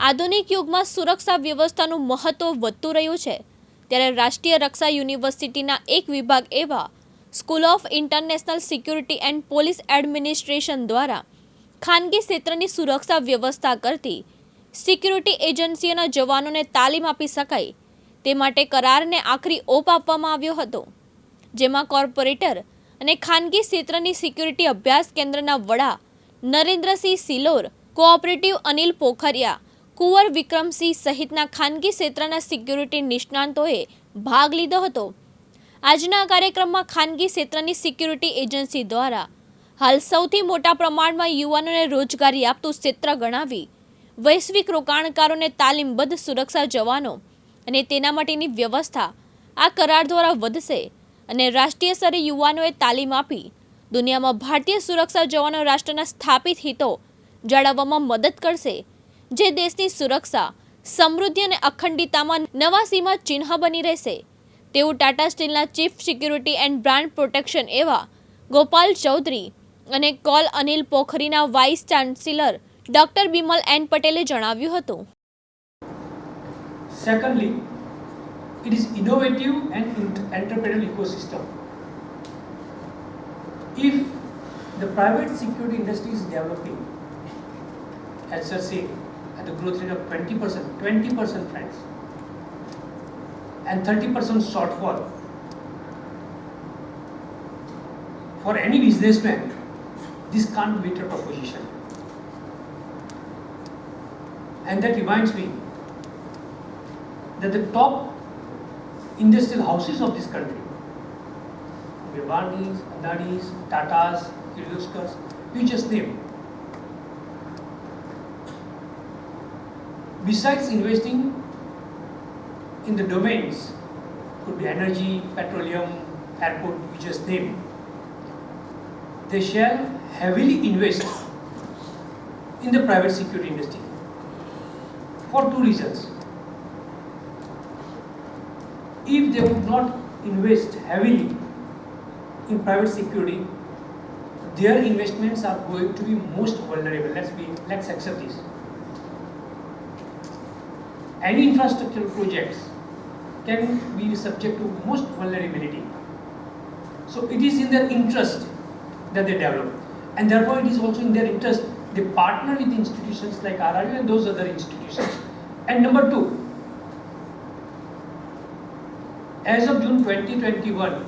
આધુનિક યુગમાં સુરક્ષા વ્યવસ્થાનું મહત્વ વધતું રહ્યું છે ત્યારે રાષ્ટ્રીય રક્ષા યુનિવર્સિટીના એક વિભાગ એવા school of international security and police administration દ્વારા ખાનગી ક્ષેત્રની સુરક્ષા વ્યવસ્થા કરતી સિક્યુરિટી એજન્સીઓના જવાનોને તાલીમ આપી શકાય તે માટે કરારને આખરી ઓપ આપવામાં આવ્યો હતો, જેમાં કોર્પોરેટર અને ખાનગી ક્ષેત્રની સિક્યુરિટી અભ્યાસ કેન્દ્રના વડા નરેન્દ્રસિંહ સિલોર, કોઓપરેટિવ અનિલ પોખરિયા, કુંવર વિક્રમસિંહ સહિતના ખાનગી ક્ષેત્રના સિક્યુરિટી નિષ્ણાંતોએ ભાગ લીધો હતો. આજના કાર્યક્રમમાં ખાનગી ક્ષેત્રની સિક્યુરિટી એજન્સી દ્વારા હાલ સૌથી મોટા પ્રમાણમાં યુવાનોને રોજગારી આપતું ક્ષેત્ર ગણાવી વૈશ્વિક રોકાણકારોને તાલીમબદ્ધ સુરક્ષા જવાનો અને તેના માટેની વ્યવસ્થા આ કરાર દ્વારા વધશે અને રાષ્ટ્રીય સ્તરે યુવાનોએ તાલીમ આપી દુનિયામાં ભારતીય સુરક્ષા જવાનો રાષ્ટ્રના સ્થાપિત હિતો જાળવવામાં મદદ કરશે, જે દેશની સુરક્ષા, સમૃદ્ધિ અને અખંડિતતામાં નવા સીમા ચિહ્ન બની રહેશે તેવું ટાટા સ્ટીલના chief security and brand protection એવા ગોપાલ ચૌધરી અને કોલ અનિલ પોખરીના vice chancellor doctor Bimal N પટેલે જણાવ્યું હતું. Secondly, it is innovative and entrepreneurial ecosystem. If the private security industry is developing, as sir said, at the growth rate of 20% friends, and 30% shortfall, for any businessman, this can't be a proposition. And that reminds me that the top industrial houses of this country, Ambani's, Adani's, Tata's, Kirloskars, you just name. Besides investing in the domains, could be energy, petroleum, airport, you just name, they shall heavily invest in the private security industry for two reasons. If they would not invest heavily in private security, their investments are going to be most vulnerable. Let's accept this. Any infrastructural projects can be subject to most vulnerability. So it is in their interest that they develop, and therefore it is also in their interest they partner with institutions like RRU and those other institutions. And number two, as of June 2021,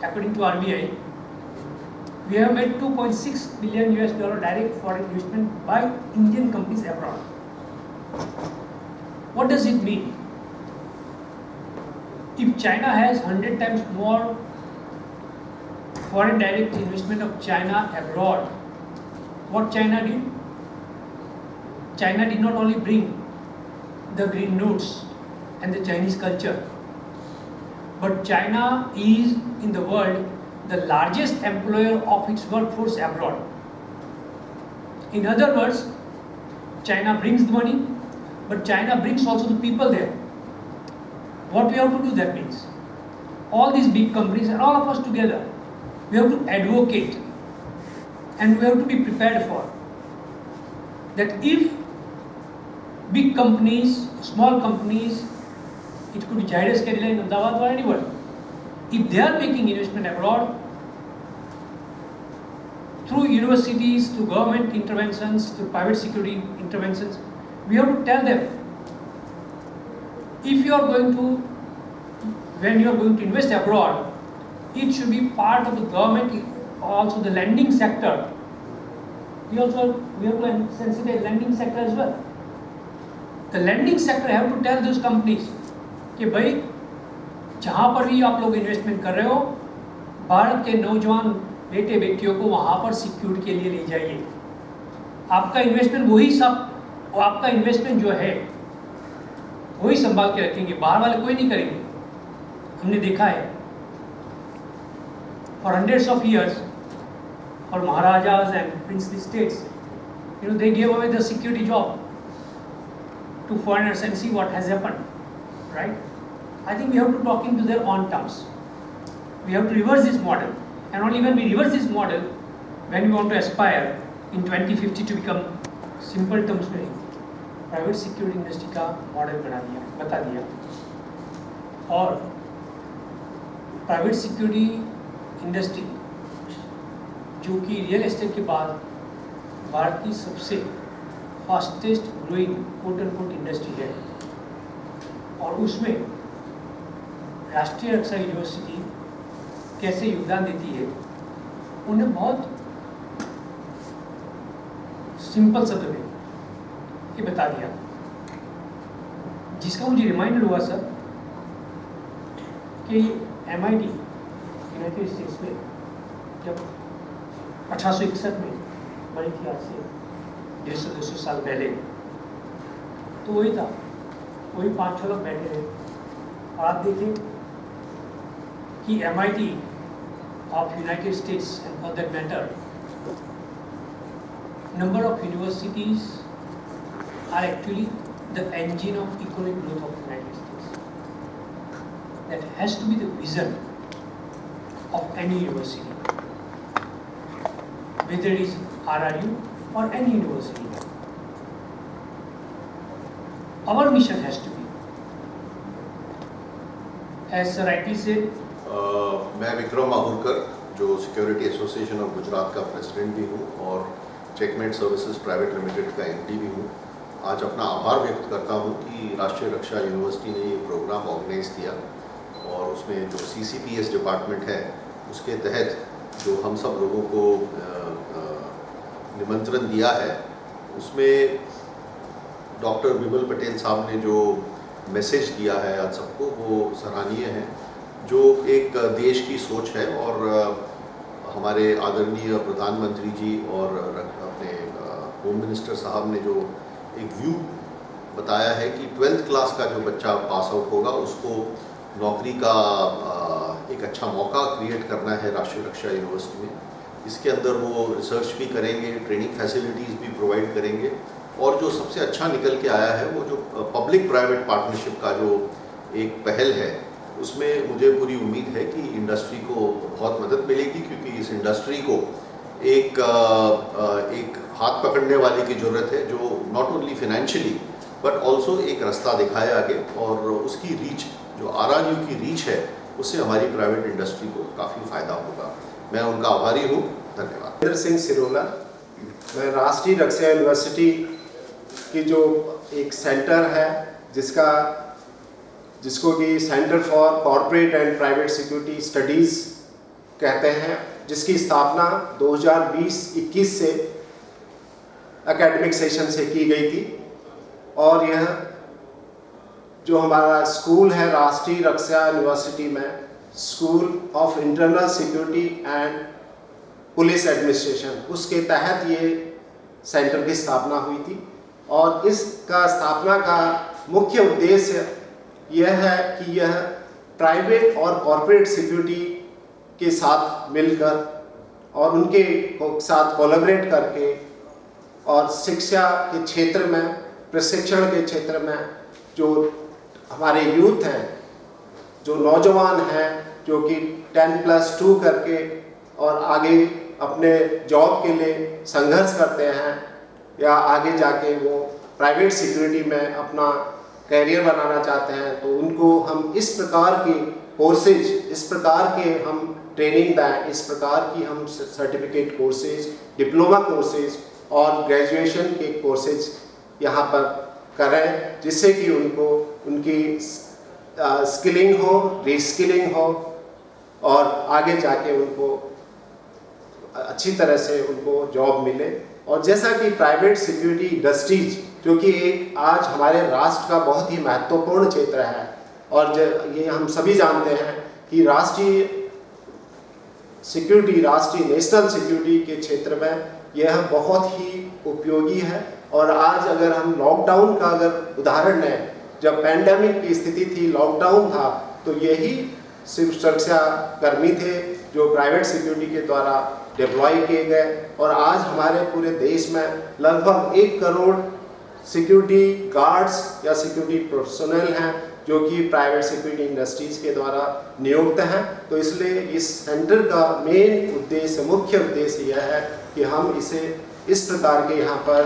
according to RBI, we have made $2.6 billion direct foreign investment by Indian companies abroad. What does it mean? If China has 100 times more foreign direct investment of China abroad, what China did? China did not only bring the green notes and the Chinese culture, but China is in the world the largest employer of its workforce abroad. In other words, China brings the money, but China brings also the people there. What we have to do, that means all these big companies and all of us together, we have to advocate and we have to be prepared for that. If big companies, small companies, it could be Zydus Cadila in Ahmedabad or anywhere, if they are making investment abroad through universities, through government interventions, through private security interventions, we have to tell them, if you are going to, when you are going to invest abroad, it should be part of the government, also the lending sector. We have to sensitize lending sector as well. The lending sector have to tell those companies कि भाई जहाँ पर भी आप लोग investment कर रहे हो, भारत के नौजवान बेटे बेटियों को वहाँ पर सिक्योर के लिए ले जाइए. आपका इन्वेस्टमेंट आपका इन्वेस्टमेंट जो है वही संभाल के रखेंगे, बाहर वाले कोई नहीं करेंगे. हमने देखा है for hundreds of years, for Maharajas and princely states, they gave away the security job to foreigners and see what has happened, right? I think we have to talk into their own terms. We have to reverse this model, and only when we reverse this model, when we want to aspire in 2050 to become simple terms, private security industry का model बता दिया। और private security industry जो कि real estate के बाद भारत की सबसे fastest growing quote and quote industry है, और उसमें राष्ट्रीय रक्षा यूनिवर्सिटी कैसे योगदान देती है, उन्हें बहुत सिंपल शब्द में ये बता दिया, जिसका मुझे रिमाइंडर हुआ सर कि MIT यूनाइटेड स्टेट्स में जब 1861 में बनी थी, आज से 150-200 साल पहले, तो वही था, वही 5-6 लोग बैठे थे। और आप देखें कि MIT of United States and for that matter number of universities are actually the engine of economic growth of the United States. That has to be the vision of any university, whether it is RRU or any university. Our mission has to be, as Sir rightly said, मैं विक्रम माहुरकर, जो security association of Gujarat का president भी हूँ और checkmate services private limited का MD भी हूँ, आज अपना आभार व्यक्त करता हूँ कि राष्ट्रीय रक्षा यूनिवर्सिटी ने ये प्रोग्राम ऑर्गेनाइज किया, और उसमें जो CCPS डिपार्टमेंट है उसके तहत जो हम सब लोगों को निमंत्रण दिया है, उसमें डॉक्टर विमल पटेल साहब ने जो मैसेज दिया है आज सबको, वो सराहनीय है, जो एक देश की सोच है। और हमारे आदरणीय प्रधानमंत्री जी और अपने होम मिनिस्टर साहब ने जो एक व्यू बताया है कि 12th क्लास का जो बच्चा पास आउट होगा उसको नौकरी का एक अच्छा मौका क्रिएट करना है राष्ट्रीय रक्षा यूनिवर्सिटी में। इसके अंदर वो रिसर्च भी करेंगे, ट्रेनिंग फैसिलिटीज़ भी प्रोवाइड करेंगे, और जो सबसे अच्छा निकल के आया है वो जो पब्लिक प्राइवेट पार्टनरशिप का जो एक पहल है, उसमें मुझे पूरी उम्मीद है कि इंडस्ट्री को बहुत मदद मिलेगी, क्योंकि इस इंडस्ट्री को एक हाथ पकड़ने वाले की ज़रूरत है, जो not only financially but also एक रास्ता दिखाए आगे, और उसकी रीच, जो RRU की रीच है, उससे हमारी प्राइवेट इंडस्ट्री को काफ़ी फ़ायदा होगा। मैं उनका आभारी हूँ। धन्यवाद। इंद्र सिंह सिरोला, मैं राष्ट्रीय रक्षा यूनिवर्सिटी की जो एक सेंटर है जिसको कि centre for corporate and private security studies कहते हैं, जिसकी स्थापना 2020-21 से एकेडमिक सेशन से की गई थी। और यह जो हमारा स्कूल है राष्ट्रीय रक्षा यूनिवर्सिटी में, school of internal security and police administration, उसके तहत ये सेंटर की स्थापना हुई थी। और इसका स्थापना का मुख्य उद्देश्य यह है कि यह प्राइवेट और कॉरपोरेट सिक्योरिटी के साथ मिलकर और उनके साथ कोलैबोरेट करके और शिक्षा के क्षेत्र में, प्रशिक्षण के क्षेत्र में जो हमारे यूथ हैं, जो नौजवान हैं, जो कि 10+2 करके और आगे अपने जॉब के लिए संघर्ष करते हैं या आगे जाके वो प्राइवेट सिक्योरिटी में अपना कैरियर बनाना चाहते हैं, तो उनको हम इस प्रकार के कोर्सेज, इस प्रकार के हम ट्रेनिंग दें, इस प्रकार की हम सर्टिफिकेट कोर्सेज, डिप्लोमा कोर्सेज और ग्रेजुएशन के कोर्सेज यहाँ पर करें, जिससे कि उनको उनकी स्किलिंग हो, रीस्किलिंग हो और आगे जाके उनको अच्छी तरह से उनको जॉब मिले। और जैसा कि प्राइवेट सिक्योरिटी इंडस्ट्रीज, जो कि एक आज हमारे राष्ट्र का बहुत ही महत्वपूर्ण क्षेत्र है, और ये हम सभी जानते हैं कि राष्ट्रीय सिक्योरिटी, राष्ट्रीय नेशनल सिक्योरिटी के क्षेत्र में यह बहुत ही उपयोगी है। और आज अगर हम लॉकडाउन का अगर उदाहरण लें, जब पैंडेमिक की स्थिति थी, लॉकडाउन था, तो यही सुरक्षा कर्मी थे जो प्राइवेट सिक्योरिटी के द्वारा डिप्लॉय किए गए। और आज हमारे पूरे देश में लगभग 1 करोड़ सिक्योरिटी गार्ड्स या सिक्योरिटी प्रोफेशनल हैं जो कि प्राइवेट सिक्योरिटी इंडस्ट्रीज के द्वारा नियुक्त हैं। तो इसलिए इस सेंटर का मेन उद्देश्य, मुख्य उद्देश्य यह है कि हम इसे इस प्रकार के यहाँ पर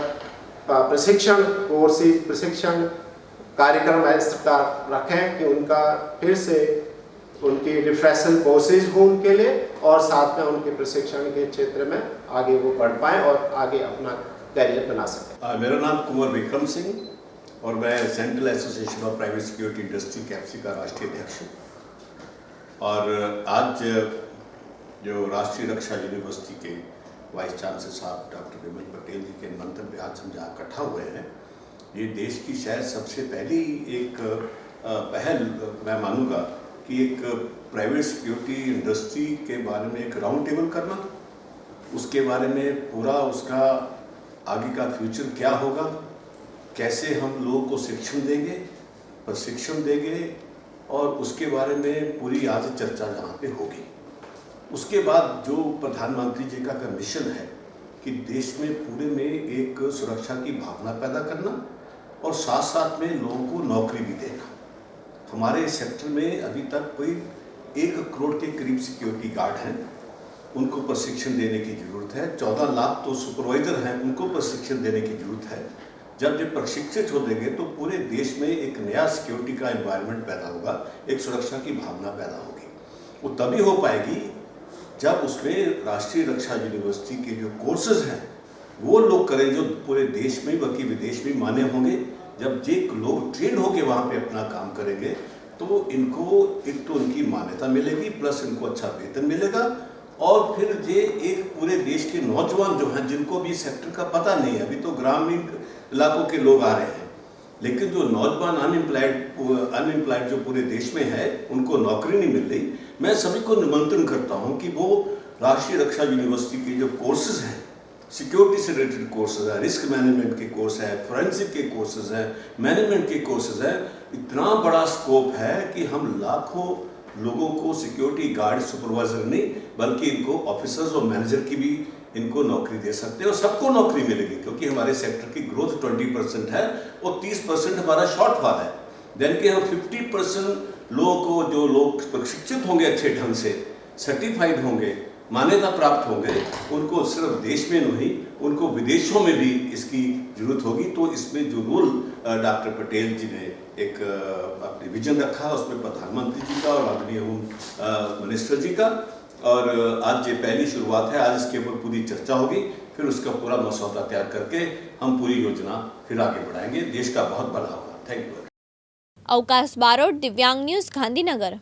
प्रशिक्षण कोर्सेज, प्रशिक्षण कार्यक्रम ऐसा रखें कि उनका फिर से उनकी रिफ्रेशल कोर्सेज हो उनके लिए, और साथ में उनके प्रशिक्षण के क्षेत्र में आगे वो बढ़ पाएँ और आगे अपना कैरियर बना सकें। मेरा नाम कुंवर विक्रम सिंह और मैं central association of private security industry Capsey का राष्ट्रीय अध्यक्ष हूँ। और आज जो राष्ट्रीय रक्षा यूनिवर्सिटी के वाइस चांसलर साहब डॉक्टर विमल पटेल जी के मंतव्य आज हम जहाँ इकट्ठा हुए हैं, ये देश की शायद सबसे पहली एक पहल मैं मानूंगा कि एक प्राइवेट सिक्योरिटी इंडस्ट्री के बारे में एक राउंड टेबल करना, उसके बारे में पूरा उसका आगे का फ्यूचर क्या होगा, कैसे हम लोगों को शिक्षण देंगे, प्रशिक्षण देंगे, और उसके बारे में पूरी आज चर्चा यहाँ पे होगी। उसके बाद जो प्रधानमंत्री जी का मिशन है कि देश में पूरे में एक सुरक्षा की भावना पैदा करना और साथ साथ में लोगों को नौकरी भी देना। हमारे सेक्टर में अभी तक कोई 1 करोड़ के करीब सिक्योरिटी गार्ड हैं, उनको प्रशिक्षण देने की ज़रूरत है। 14 लाख तो सुपरवाइज़र हैं, उनको प्रशिक्षण देने की ज़रूरत है। जब ये प्रशिक्षित हो देंगे तो पूरे देश में एक नया सिक्योरिटी का एनवायरनमेंट पैदा होगा, एक सुरक्षा की भावना पैदा होगी। वो तभी हो पाएगी जब उसमें राष्ट्रीय रक्षा यूनिवर्सिटी के जो कोर्सेज हैं वो लोग करें जो पूरे देश में बल्कि विदेश में मान्य होंगे। जब जे लोग ट्रेंड होकर वहाँ पे अपना काम करेंगे तो इनको एक तो उनकी मान्यता मिलेगी, प्लस इनको अच्छा वेतन मिलेगा, और फिर ये एक पूरे देश के नौजवान जो हैं जिनको भी सेक्टर का पता नहीं है, अभी तो ग्रामीण इलाकों के लोग आ रहे हैं, लेकिन जो नौजवान अनएम्प्लॉयड जो पूरे देश में है उनको नौकरी नहीं मिल रही। मैं सभी को निमंत्रण करता हूं कि वो राष्ट्रीय रक्षा यूनिवर्सिटी के जो कोर्सेज हैं, सिक्योरिटी से रिलेटेड कोर्सेज हैं, रिस्क मैनेजमेंट के कोर्स हैं, फोरेंसिक के कोर्सेज हैं, मैनेजमेंट के कोर्सेज हैं, इतना बड़ा स्कोप है कि हम लाखों लोगों को सिक्योरिटी गार्ड सुपरवाइजर नहीं बल्कि इनको ऑफिसर्स और मैनेजर की भी इनको नौकरी दे सकते हैं, और सबको नौकरी मिलेगी क्योंकि हमारे सेक्टर की ग्रोथ 20% है और 30% हमारा शॉर्टफॉल है। देन कि हम 50% लोगों को, जो लोग प्रशिक्षित होंगे अच्छे ढंग से, सर्टिफाइड होंगे, मान्यता प्राप्त होंगे, उनको सिर्फ देश में नहीं उनको विदेशों में भी इसकी जरूरत होगी। तो इसमें जो रोल डॉक्टर पटेल जी ने एक अपने विजन रखा, उसमें प्रधानमंत्री जी का और आदरणीय होम मिनिस्टर जी का, और आज ये पहली शुरुआत है। आज इसके ऊपर पूरी चर्चा होगी, फिर उसका पूरा मसौदा तैयार करके हम पूरी योजना फिर आगे बढ़ाएंगे। देश का बहुत भला होगा। Thank you. अवकाश बारोट, दिव्यांग न्यूज़, गांधीनगर।